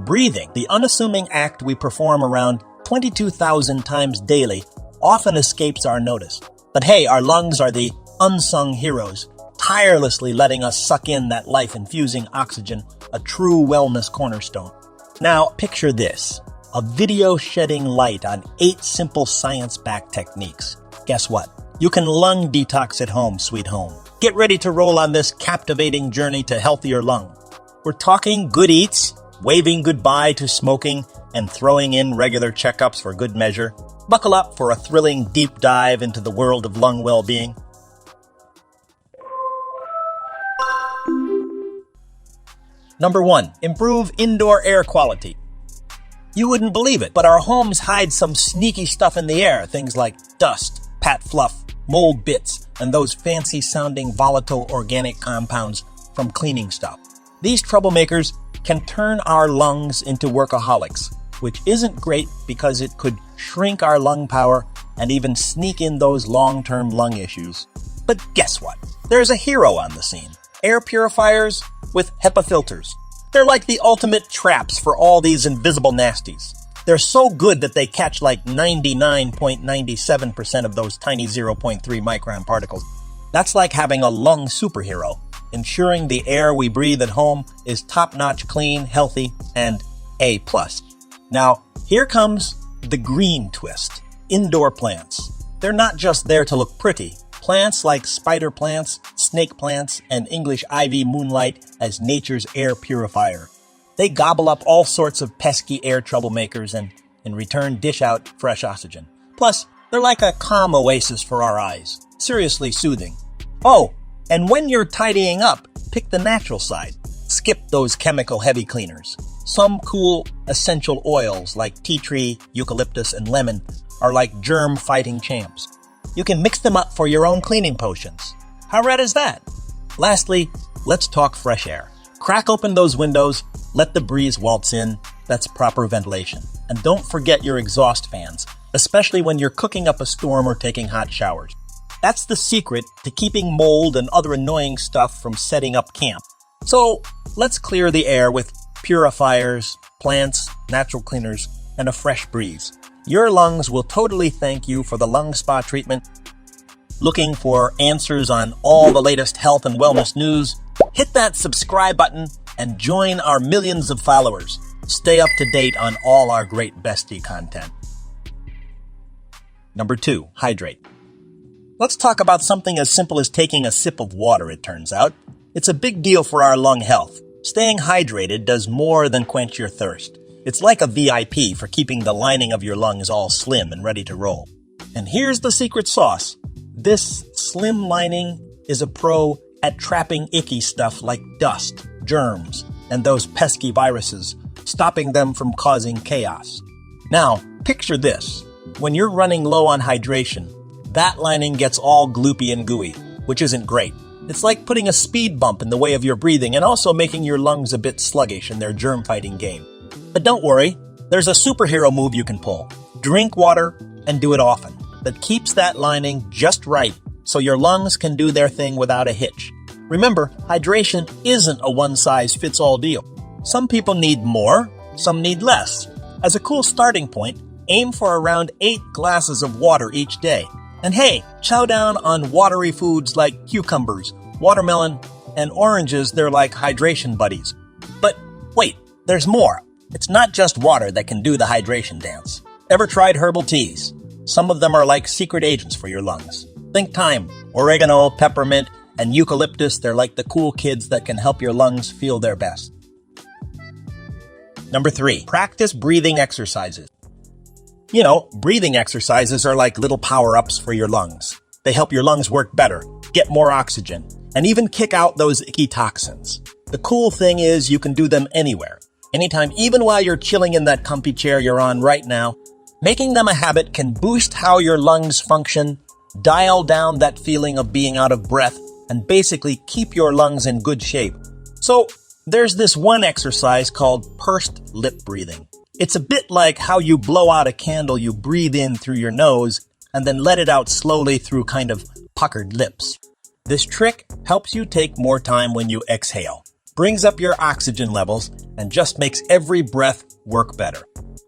Breathing, the unassuming act we perform around 22,000 times daily, often escapes our notice. But hey, our lungs are the unsung heroes, tirelessly letting us suck in that life-infusing oxygen, a true wellness cornerstone. Now, picture this, a video shedding light on 8 simple science-backed techniques. Guess what? You can lung detox at home, sweet home. Get ready to roll on this captivating journey to healthier lung. We're talking good eats, waving goodbye to smoking, and throwing in regular checkups for good measure. Buckle up for a thrilling deep dive into the world of lung well-being. Number 1, improve indoor air quality. You wouldn't believe it, but our homes hide some sneaky stuff in the air, things like dust, pat fluff, mold bits, and those fancy-sounding volatile organic compounds from cleaning stuff. These troublemakers can turn our lungs into workaholics, which isn't great because it could shrink our lung power and even sneak in those long-term lung issues. But guess what? There's a hero on the scene. Air purifiers with HEPA filters. They're like the ultimate traps for all these invisible nasties. They're so good that they catch like 99.97% of those tiny 0.3 micron particles. That's like having a lung superhero, ensuring the air we breathe at home is top-notch clean, healthy, and A+. Now, here comes the green twist. Indoor plants. They're not just there to look pretty. Plants like spider plants, snake plants, and English ivy moonlight as nature's air purifier. They gobble up all sorts of pesky air troublemakers and, in return, dish out fresh oxygen. Plus, they're like a calm oasis for our eyes. Seriously soothing. Oh, and when you're tidying up, pick the natural side. Skip those chemical-heavy cleaners. Some cool essential oils like tea tree, eucalyptus, and lemon are like germ-fighting champs. You can mix them up for your own cleaning potions. How rad is that? Lastly, let's talk fresh air. Crack open those windows, let the breeze waltz in. That's proper ventilation. And don't forget your exhaust fans, especially when you're cooking up a storm or taking hot showers. That's the secret to keeping mold and other annoying stuff from setting up camp. So let's clear the air with purifiers, plants, natural cleaners, and a fresh breeze. Your lungs will totally thank you for the lung spa treatment. Looking for answers on all the latest health and wellness news? Hit that subscribe button and join our millions of followers. Stay up to date on all our great Bestie content. Number 2, hydrate. Let's talk about something as simple as taking a sip of water, it turns out. It's a big deal for our lung health. Staying hydrated does more than quench your thirst. It's like a VIP for keeping the lining of your lungs all slim and ready to roll. And here's the secret sauce. This slim lining is a pro at trapping icky stuff like dust, germs, and those pesky viruses, stopping them from causing chaos. Now, picture this. When you're running low on hydration, that lining gets all gloopy and gooey, which isn't great. It's like putting a speed bump in the way of your breathing and also making your lungs a bit sluggish in their germ-fighting game. But don't worry, there's a superhero move you can pull. Drink water and do it often. That keeps that lining just right so your lungs can do their thing without a hitch. Remember, hydration isn't a one-size-fits-all deal. Some people need more, some need less. As a cool starting point, aim for around 8 glasses of water each day. And hey, chow down on watery foods like cucumbers, watermelon, and oranges. They're like hydration buddies. But wait, there's more. It's not just water that can do the hydration dance. Ever tried herbal teas? Some of them are like secret agents for your lungs. Think thyme, oregano, peppermint, and eucalyptus. They're like the cool kids that can help your lungs feel their best. Number 3, practice breathing exercises. You know, breathing exercises are like little power-ups for your lungs. They help your lungs work better, get more oxygen, and even kick out those icky toxins. The cool thing is you can do them anywhere, anytime, even while you're chilling in that comfy chair you're on right now. Making them a habit can boost how your lungs function, dial down that feeling of being out of breath, and basically keep your lungs in good shape. So, there's this one exercise called pursed lip breathing. It's a bit like how you blow out a candle you breathe in through your nose and then let it out slowly through kind of puckered lips. This trick helps you take more time when you exhale. brings up your oxygen levels, and just makes every breath work better.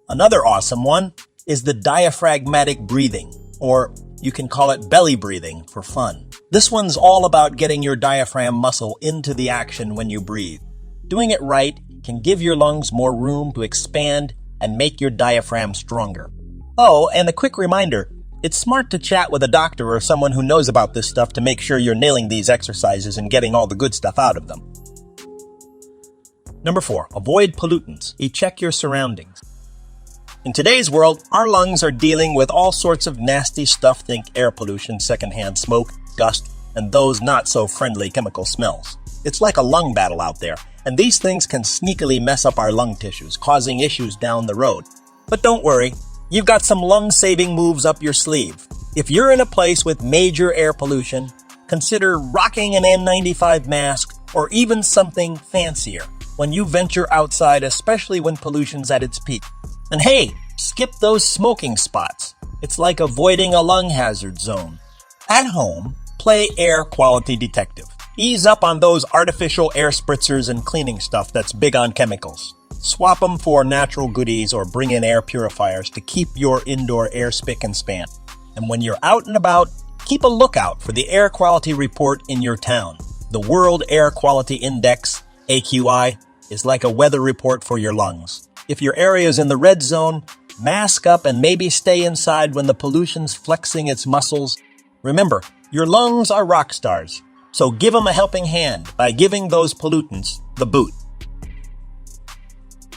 Another awesome one is the diaphragmatic breathing, or you can call it belly breathing for fun. This one's all about getting your diaphragm muscle into the action when you breathe. Doing it right can give your lungs more room to expand and make your diaphragm stronger. Oh, and a quick reminder, it's smart to chat with a doctor or someone who knows about this stuff to make sure you're nailing these exercises and getting all the good stuff out of them. Number 4, avoid pollutants. Check your surroundings. In today's world, our lungs are dealing with all sorts of nasty stuff. Think air pollution, secondhand smoke, dust, and those not so friendly chemical smells. It's like a lung battle out there, and these things can sneakily mess up our lung tissues, causing issues down the road. But don't worry, you've got some lung-saving moves up your sleeve. If you're in a place with major air pollution, consider rocking an N95 mask or even something fancier when you venture outside, especially when pollution's at its peak. And hey, skip those smoking spots. It's like avoiding a lung hazard zone. At home, play air quality detective. Ease up on those artificial air spritzers and cleaning stuff that's big on chemicals. Swap them for natural goodies or bring in air purifiers to keep your indoor air spick and span. And when you're out and about, keep a lookout for the air quality report in your town. The World Air Quality Index, AQI, is like a weather report for your lungs. If your area is in the red zone, mask up and maybe stay inside when the pollution's flexing its muscles. Remember, your lungs are rock stars, so give them a helping hand by giving those pollutants the boot.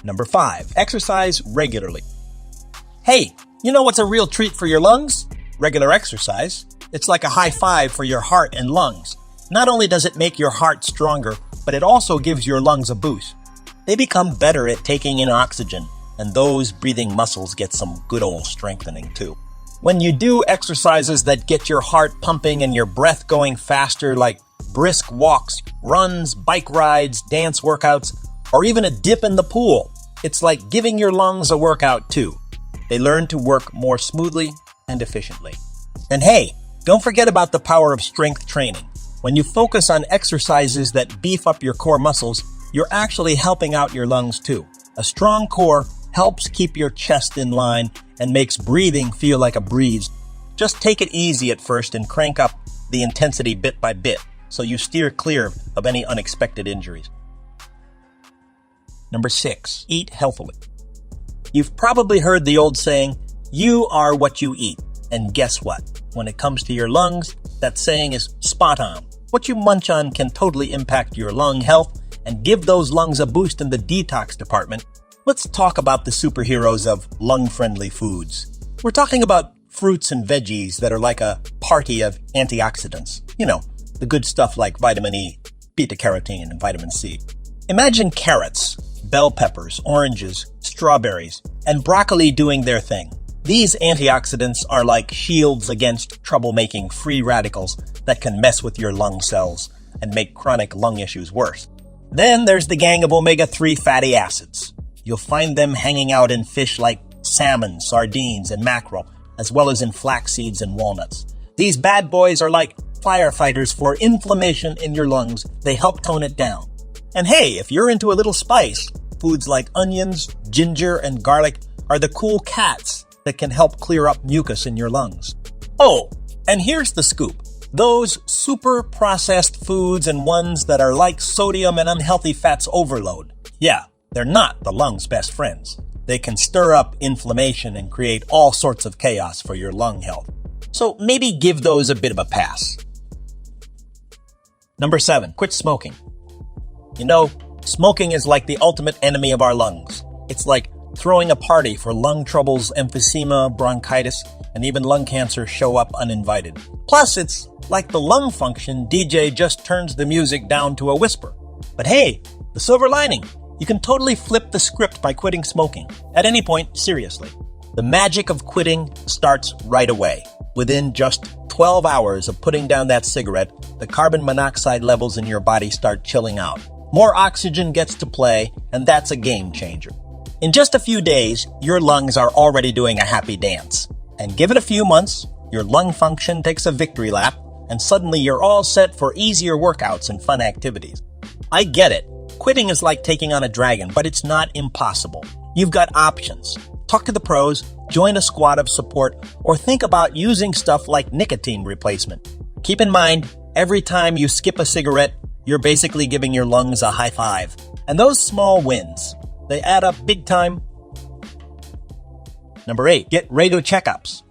Number 5, exercise regularly. Hey, you know what's a real treat for your lungs? Regular exercise. It's like a high five for your heart and lungs. Not only does it make your heart stronger, but it also gives your lungs a boost. They become better at taking in oxygen, and those breathing muscles get some good old strengthening too. When you do exercises that get your heart pumping and your breath going faster, like brisk walks, runs, bike rides, dance workouts, or even a dip in the pool, it's like giving your lungs a workout too. They learn to work more smoothly and efficiently. And hey, don't forget about the power of strength training. When you focus on exercises that beef up your core muscles, you're actually helping out your lungs too. A strong core helps keep your chest in line and makes breathing feel like a breeze. Just take it easy at first and crank up the intensity bit by bit so you steer clear of any unexpected injuries. Number 6, eat healthily. You've probably heard the old saying, you are what you eat. And guess what? When it comes to your lungs, that saying is spot on. What you munch on can totally impact your lung health and give those lungs a boost in the detox department. Let's talk about the superheroes of lung-friendly foods. We're talking about fruits and veggies that are like a party of antioxidants. You know, the good stuff like vitamin E, beta-carotene, and vitamin C. Imagine carrots, bell peppers, oranges, strawberries, and broccoli doing their thing. These antioxidants are like shields against troublemaking free radicals that can mess with your lung cells and make chronic lung issues worse. Then there's the gang of omega-3 fatty acids. You'll find them hanging out in fish like salmon, sardines, and mackerel, as well as in flax seeds and walnuts. These bad boys are like firefighters for inflammation in your lungs. They help tone it down. And hey, if you're into a little spice, foods like onions, ginger, and garlic are the cool cats that can help clear up mucus in your lungs. Oh, and here's the scoop. Those super processed foods and ones that are like sodium and unhealthy fats overload. Yeah, they're not the lung's best friends. They can stir up inflammation and create all sorts of chaos for your lung health. So maybe give those a bit of a pass. Number 7, quit smoking. You know, smoking is like the ultimate enemy of our lungs. It's like throwing a party for lung troubles, emphysema, bronchitis, and even lung cancer show up uninvited. Plus, it's like the lung function DJ just turns the music down to a whisper. But hey, the silver lining, you can totally flip the script by quitting smoking. At any point, seriously. The magic of quitting starts right away. Within just 12 hours of putting down that cigarette, the carbon monoxide levels in your body start chilling out. More oxygen gets to play, and that's a game changer. In just a few days, your lungs are already doing a happy dance. And give it a few months, your lung function takes a victory lap, and suddenly you're all set for easier workouts and fun activities. I get it. Quitting is like taking on a dragon, but it's not impossible. You've got options. Talk to the pros, join a squad of support, or think about using stuff like nicotine replacement. Keep in mind, every time you skip a cigarette, you're basically giving your lungs a high five. And those small wins, they add up big time. Number 8, get regular checkups.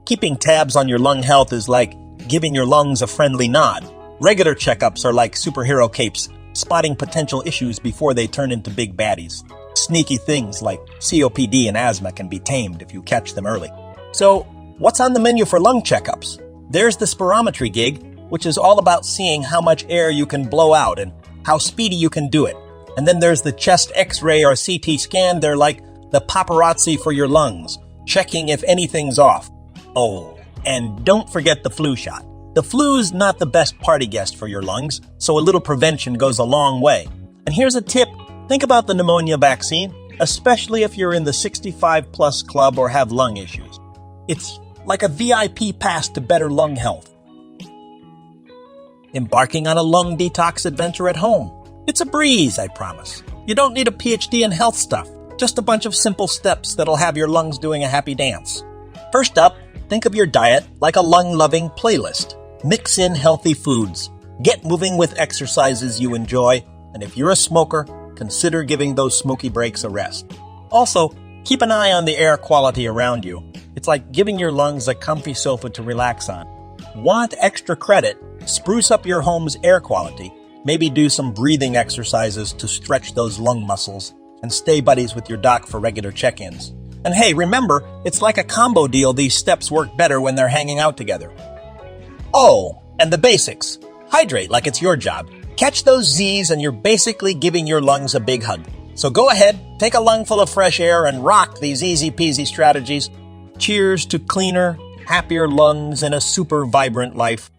Keeping tabs on your lung health is like giving your lungs a friendly nod. Regular checkups are like superhero capes, spotting potential issues before they turn into big baddies. Sneaky things like COPD and asthma can be tamed if you catch them early. So, what's on the menu for lung checkups? There's the spirometry gig, which is all about seeing how much air you can blow out and how speedy you can do it. And then there's the chest X-ray or CT scan. They're like the paparazzi for your lungs, checking if anything's off. Oh, and don't forget the flu shot. The flu's not the best party guest for your lungs, so a little prevention goes a long way. And here's a tip. Think about the pneumonia vaccine, especially if you're in the 65-plus club or have lung issues. It's like a VIP pass to better lung health. Embarking on a lung detox adventure at home. It's a breeze, I promise. You don't need a PhD in health stuff, just a bunch of simple steps that'll have your lungs doing a happy dance. First up, think of your diet like a lung-loving playlist. Mix in healthy foods. Get moving with exercises you enjoy, and if you're a smoker, consider giving those smoky breaks a rest. Also, keep an eye on the air quality around you. It's like giving your lungs a comfy sofa to relax on. Want extra credit? Spruce up your home's air quality. Maybe do some breathing exercises to stretch those lung muscles, and stay buddies with your doc for regular check-ins. And hey, remember, it's like a combo deal. These steps work better when they're hanging out together. Oh, and the basics. Hydrate like it's your job. Catch those Z's and you're basically giving your lungs a big hug. So go ahead, take a lungful of fresh air and rock these easy-peasy strategies. Cheers to cleaner, happier lungs and a super vibrant life.